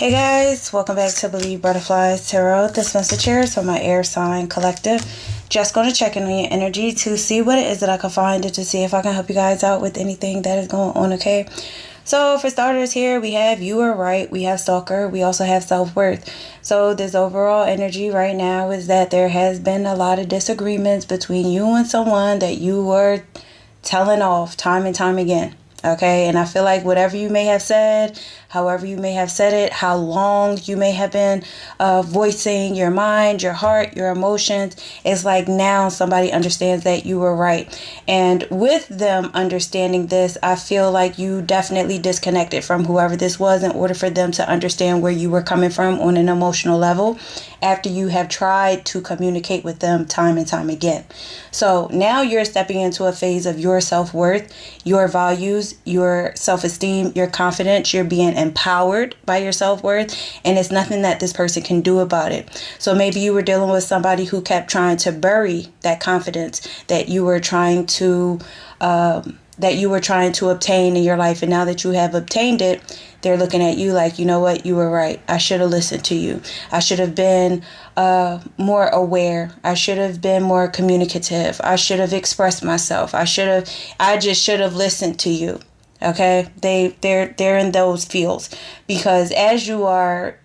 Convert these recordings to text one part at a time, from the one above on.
Hey guys, welcome back to Believe Butterflies Tarot. This message here is from my air sign collective. Just going to check in on your energy to see what it is that I can find and to see if I can help you guys out with anything that is going on, okay? So for starters here, we have you are right, we have stalker, we also have self-worth. So this overall energy right now is that there has been a lot of disagreements between you and someone that you were telling off time and time again. Okay, and I feel like whatever you may have said, however you may have said it, how long you may have been voicing your mind, your heart, your emotions, it's like now somebody understands that you were right. And with them understanding this, I feel like you definitely disconnected from whoever this was in order for them to understand where you were coming from on an emotional level after you have tried to communicate with them time and time again. So now you're stepping into a phase of your self-worth, your values, your self-esteem, your confidence. You're being empowered by your self-worth, and it's nothing that this person can do about it. So maybe you were dealing with somebody who kept trying to bury that confidence that you were trying to obtain in your life, and now that you have obtained it, they're looking at you like, you know what, you were right. I should have listened to you. I should have been more aware. I should have been more communicative. I should have expressed myself. I just should have listened to you. Okay, they're in those fields, because as you are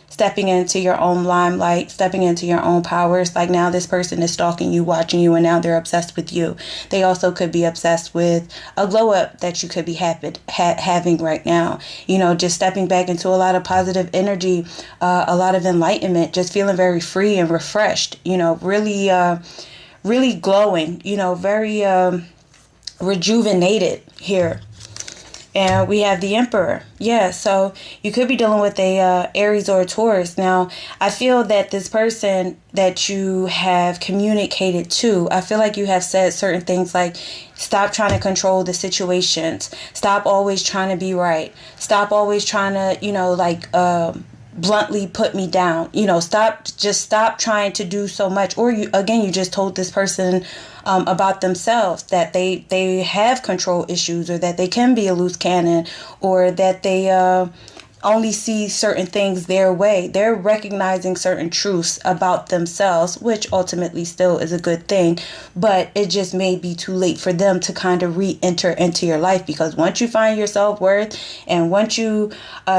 stepping into your own limelight, stepping into your own powers, like now this person is stalking you, watching you, and now they're obsessed with you. They also could be obsessed with a glow up that you could be having right now. You know, just stepping back into a lot of positive energy, a lot of enlightenment, just feeling very free and refreshed. You know, really glowing. You know, very rejuvenated here. And we have the Emperor. Yeah, so you could be dealing with a Aries or a Taurus. Now, I feel that this person that you have communicated to, I feel like you have said certain things like, stop trying to control the situations. Stop always trying to be right. Stop always trying to, bluntly put me down. You know, stop trying to do so much. Or you just told this person about themselves that they have control issues, or that they can be a loose cannon, or that they only see certain things their way. They're recognizing certain truths about themselves, which ultimately still is a good thing, but it just may be too late for them to kind of re-enter into your life, because once you find your self-worth and once you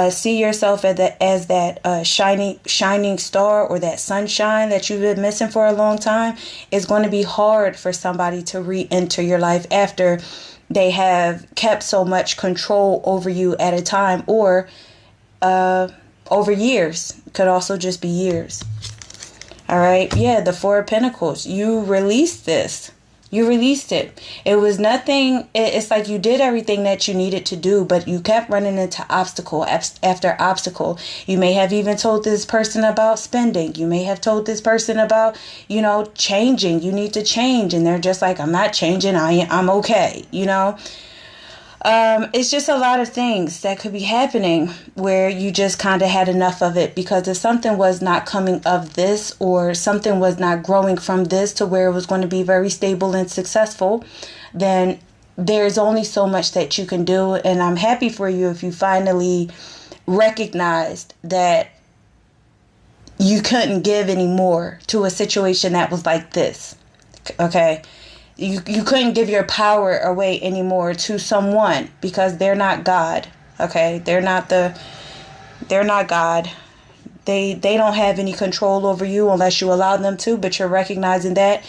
see yourself as that shining star, or that sunshine that you've been missing for a long time, it's going to be hard for somebody to re-enter your life after they have kept so much control over you at a time, or over years. Could also just be years. All right. Yeah, the Four of Pentacles. You released this. You released it. It was nothing. It's like you did everything that you needed to do, but you kept running into obstacle after obstacle. You may have even told this person about spending. You may have told this person about, changing. You need to change. And they're just like, I'm not changing. I'm okay. It's just a lot of things that could be happening where you just kind of had enough of it, because if something was not coming of this, or something was not growing from this to where it was going to be very stable and successful, then there's only so much that you can do. And I'm happy for you if you finally recognized that you couldn't give any more to a situation that was like this. Okay. You couldn't give your power away anymore to someone, because they're not God. Okay, they're not God. They don't have any control over you unless you allow them to. But you're recognizing that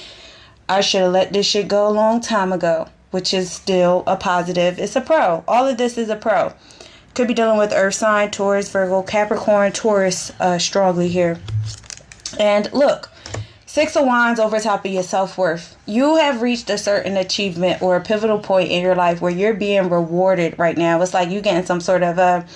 I should have let this shit go a long time ago, which is still a positive. It's a pro. All of this is a pro. Could be dealing with Earth sign, Taurus, Virgo, Capricorn, Taurus strongly here. And look. Six of Wands over top of your self-worth. You have reached a certain achievement or a pivotal point in your life where you're being rewarded right now. It's like you getting some sort of a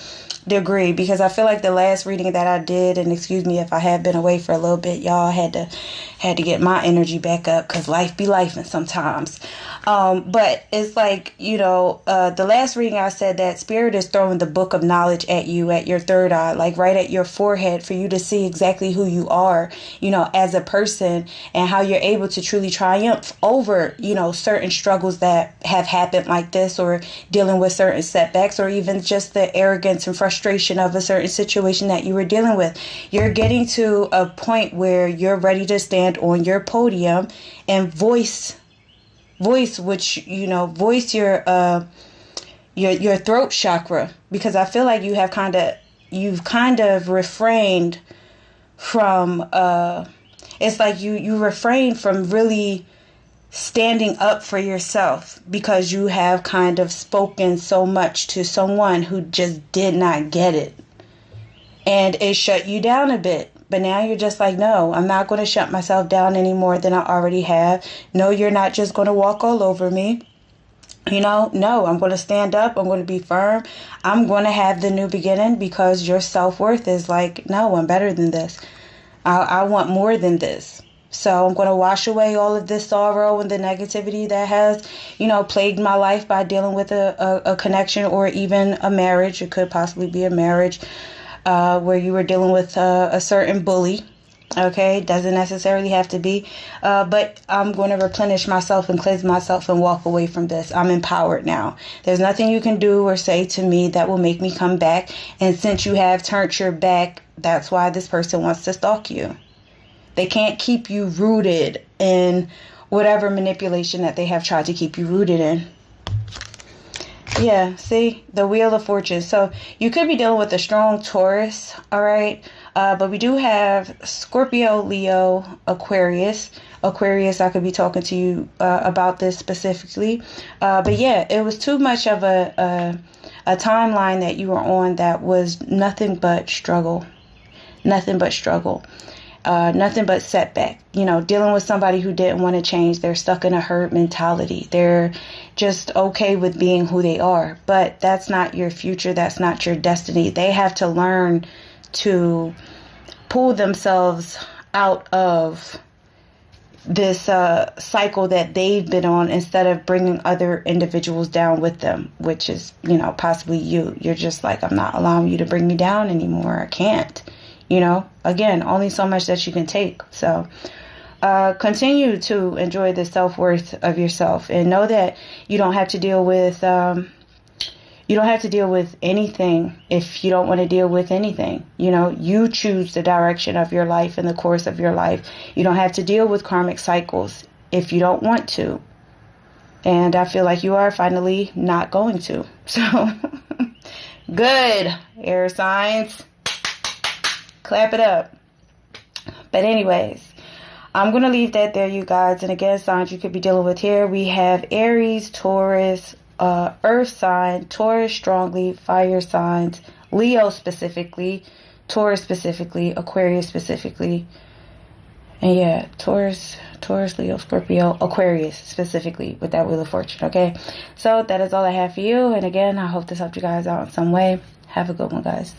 degree, because I feel like the last reading that I did, and excuse me if I have been away for a little bit, y'all, had to get my energy back up, because life be lifing sometimes. But it's like, the last reading I said that Spirit is throwing the book of knowledge at you, at your third eye, like right at your forehead, for you to see exactly who you are, as a person, and how you're able to truly triumph over, certain struggles that have happened like this, or dealing with certain setbacks, or even just the arrogance and frustration frustration of a certain situation that you were dealing with. You're getting to a point where you're ready to stand on your podium and voice which, you know, voice your throat chakra, because I feel like you've kind of refrained from it's like you refrain from really standing up for yourself, because you have kind of spoken so much to someone who just did not get it, and it shut you down a bit. But now you're just like, no, I'm not going to shut myself down any more than I already have. No, you're not just going to walk all over me. You know, no, I'm going to stand up. I'm going to be firm. I'm going to have the new beginning, because your self-worth is like, no, I'm better than this. I want more than this. So I'm going to wash away all of this sorrow and the negativity that has, you know, plagued my life by dealing with a connection or even a marriage. It could possibly be a marriage where you were dealing with a certain bully. Okay, doesn't necessarily have to be, but I'm going to replenish myself and cleanse myself and walk away from this. I'm empowered now. There's nothing you can do or say to me that will make me come back. And since you have turned your back, that's why this person wants to stalk you. They can't keep you rooted in whatever manipulation that they have tried to keep you rooted in. Yeah, see, the Wheel of Fortune. So you could be dealing with a strong Taurus, all right? But we do have Scorpio, Leo, Aquarius. Aquarius, I could be talking to you about this specifically. But yeah, it was too much of a timeline that you were on that was nothing but struggle. Nothing but struggle. Nothing but setback. You know, dealing with somebody who didn't want to change. They're stuck in a herd mentality. They're just okay with being who they are. But that's not your future. That's not your destiny. They have to learn to pull themselves out of this cycle that they've been on, instead of bringing other individuals down with them, which is, you know, possibly you. You're just like, I'm not allowing you to bring me down anymore. I can't. You know, again, only so much that you can take. So continue to enjoy the self-worth of yourself, and know that you don't have to deal with anything if you don't want to deal with anything. You know, you choose the direction of your life and the course of your life. You don't have to deal with karmic cycles if you don't want to. And I feel like you are finally not going to. So good, air signs. Clap it up. But anyways, I'm going to leave that there, you guys. And again, signs you could be dealing with here. We have Aries, Taurus, Earth sign, Taurus strongly, fire signs, Leo specifically, Taurus specifically, Aquarius specifically. And yeah, Taurus, Leo, Scorpio, Aquarius specifically with that Wheel of Fortune. Okay. So that is all I have for you. And again, I hope this helped you guys out in some way. Have a good one, guys.